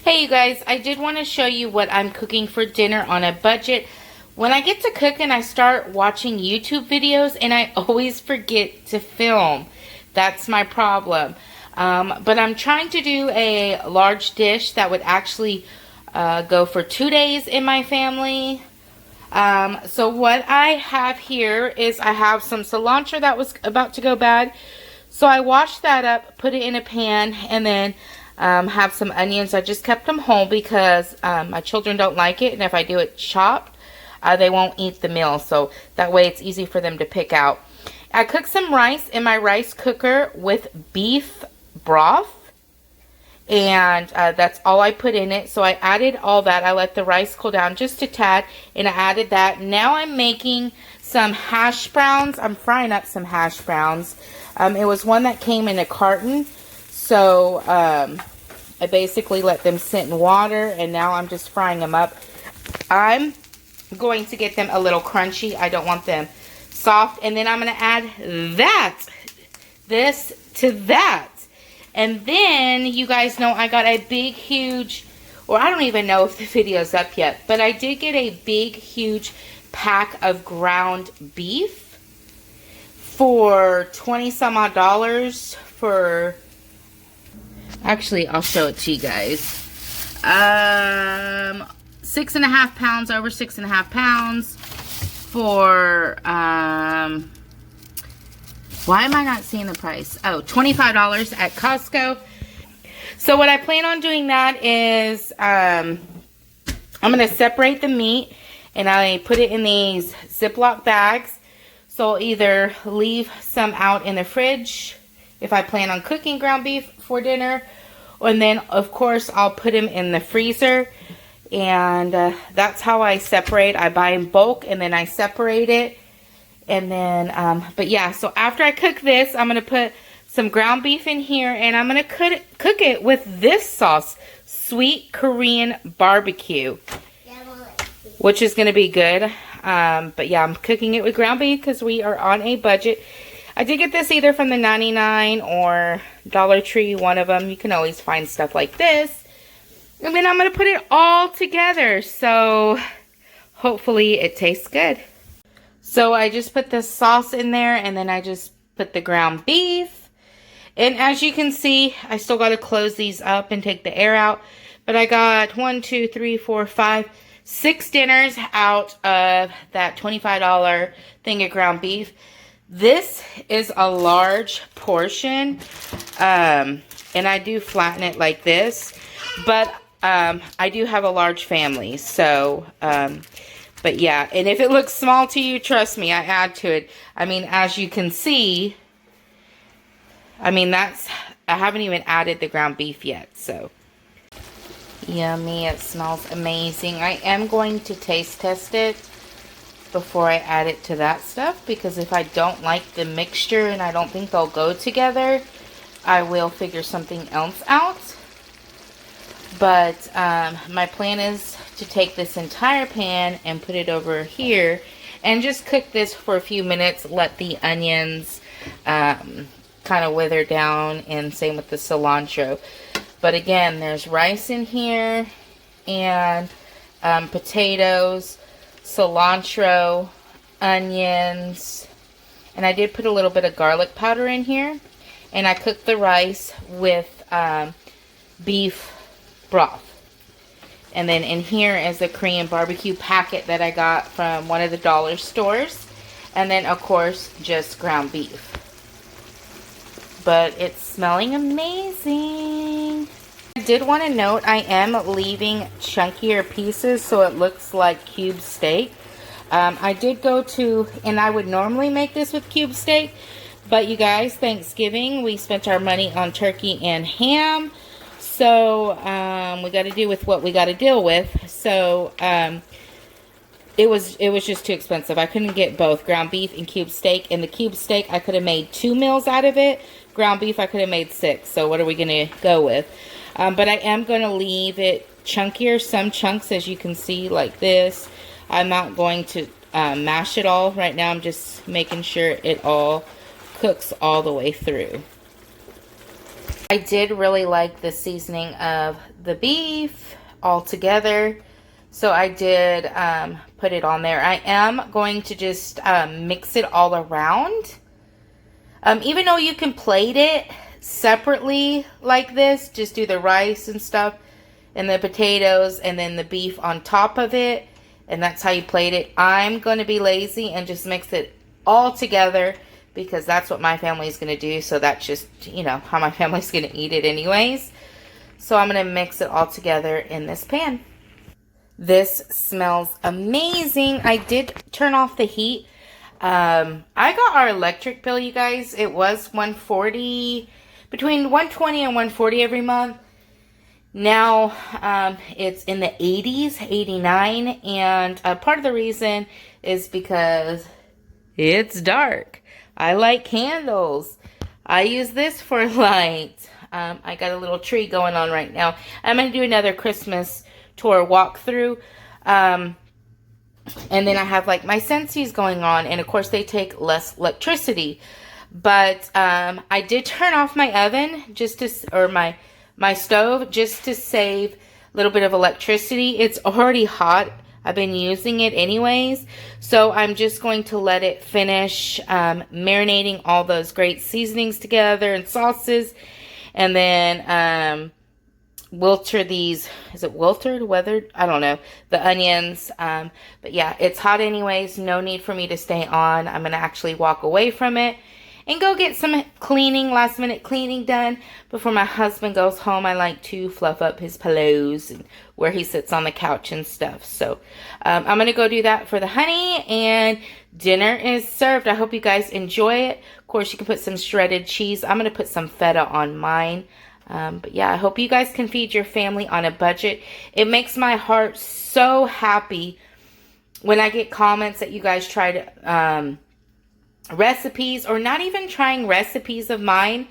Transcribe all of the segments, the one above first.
Hey you guys, I did want to show you what I'm cooking for dinner on a budget. When I get to cooking, I start watching YouTube videos and I always forget to film. That's my problem. But I'm trying to do a large dish that would actually go for 2 days in my family. So what I have here is I have some cilantro that was about to go bad. So I washed that up, put it in a pan, and then have some onions. I just kept them whole because my children don't like it, and if I do it chopped, they won't eat the meal. So that way it's easy for them to pick out. I cooked some rice in my rice cooker with beef broth, and that's all I put in it. So I added all that. I let the rice cool down just a tad, and I added that. Now I'm making some hash browns. I'm frying up some hash browns. It was one that came in a carton. So, I basically let them sit in water, and now I'm just frying them up. I'm going to get them a little crunchy. I don't want them soft. And then I'm going to add this to that. And then, you guys know I got a big, huge, or I don't even know if the video's up yet, but I did get a big, huge pack of ground beef for 20 some odd dollars for... Actually, I'll show it to you guys. 6.5 pounds, over 6.5 pounds for, why am I not seeing the price? Oh, $25 at COSTCO. So what I plan on doing that is, I'm going to separate the meat and I put it in these Ziploc bags. So I'll either leave some out in the fridge if I plan on cooking ground beef for dinner, and then of course I'll put them in the freezer, and that's how I separate. I buy in bulk and then I separate it, and then but yeah, so after I cook this, I'm gonna put some ground beef in here, and I'm gonna cook it with this sauce, sweet Korean barbecue, which is gonna be good. But yeah, I'm cooking it with ground beef because we are on a budget. I did get this either from the 99 or Dollar Tree, one of them. You can always find stuff like this. And then I'm going to put it all together. So hopefully it tastes good. So I just put the sauce in there, and then I just put the ground beef. And as you can see, I still got to close these up and take the air out. But I got 1, 2, 3, 4, 5, 6 dinners out of that $25 thing of ground beef. This is a large portion, and I do flatten it like this, but I do have a large family, so, but yeah, and if it looks small to you, trust me, I add to it. I mean, as you can see, I mean, I haven't even added the ground beef yet, so. Yummy, it smells amazing. I am going to taste test it before I add it to that stuff, because if I don't like the mixture and I don't think they'll go together, I will figure something else out. But my plan is to take this entire pan and put it over here and just cook this for a few minutes, let the onions kind of wither down, and same with the cilantro. But again, there's rice in here, and potatoes, cilantro, onions, and I did put a little bit of garlic powder in here, and I cooked the rice with beef broth. And then in here is the Korean barbecue packet that I got from one of the dollar stores, and then of course just ground beef. But it's smelling amazing. I did want to note, I am leaving chunkier pieces so it looks like cube steak. I did go to, and I would normally make this with cube steak, but you guys, Thanksgiving, we spent our money on turkey and ham. So, we got to deal with what we got to deal with. So, it was just too expensive. I couldn't get both ground beef and cube steak. And the cube steak, I could have made 2 meals out of it. Ground beef, I could have made 6. So, what are we going to go with? But I am going to leave it chunkier, some chunks, as you can see, like this. I'm not going to mash it all right now. I'm just making sure it all cooks all the way through. I did really like the seasoning of the beef all together. So I did put it on there. I am going to just mix it all around. Even though you can plate it separately like this, just do the rice and stuff and the potatoes and then the beef on top of it. And that's how you plate it. I'm going to be lazy and just mix it all together because that's what my family is going to do. So that's just, you know, how my family's going to eat it anyways. So I'm going to mix it all together in this pan. This smells amazing. I did turn off the heat. I got our electric bill, you guys. It was $140, between $120 and $140 every month. Now, it's in the 80s, 89, and part of the reason is because it's dark. I like candles. I use this for light. I got a little tree going on right now. I'm going to do another Christmas tour walkthrough. And then I have like my Scentsies going on, and of course they take less electricity. But I did turn off my oven just to, or my stove, just to save a little bit of electricity. It's already hot. I've been using it anyways. So I'm just going to let it finish marinating all those great seasonings together and sauces. And then wilter these, is it wiltered, weathered? I don't know. The onions. But yeah, it's hot anyways. No need for me to stay on. I'm going to actually walk away from it and go get some cleaning, last minute cleaning done before my husband goes home. I like to fluff up his pillows and where he sits on the couch and stuff. So I'm going to go do that for the honey, and dinner is served. I hope you guys enjoy it. Of course, you can put some shredded cheese. I'm going to put some feta on mine. But yeah, I hope you guys can feed your family on a budget. It makes my heart so happy when I get comments that you guys try to recipes, or not even trying recipes of mine,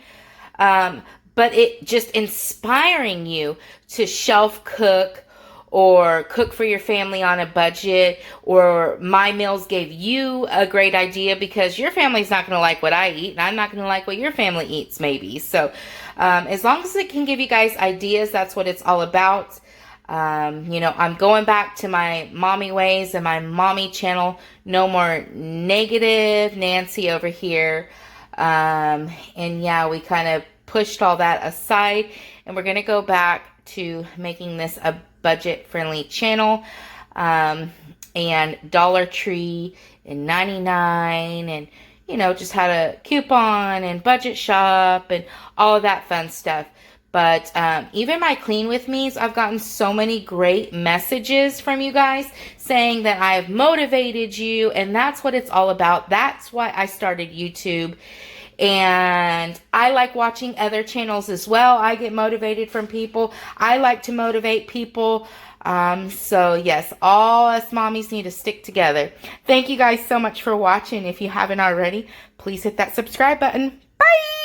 but it just inspiring you to shelf cook or cook for your family on a budget, or my meals gave you a great idea because your family's not going to like what I eat, and I'm not going to like what your family eats maybe. So as long as it can give you guys ideas, that's what it's all about. You know, I'm going back to my mommy ways and my mommy channel. No more negative Nancy over here. And yeah, we kind of pushed all that aside, and we're going to go back to making this a budget-friendly channel. And Dollar Tree and 99, and you know, just had a coupon and budget shop and all of that fun stuff. But even my Clean With Me's, I've gotten so many great messages from you guys saying that I have motivated you, and that's what it's all about. That's why I started YouTube. And I like watching other channels as well. I get motivated from people. I like to motivate people. So yes, all us mommies need to stick together. Thank you guys so much for watching. If you haven't already, please hit that subscribe button. Bye!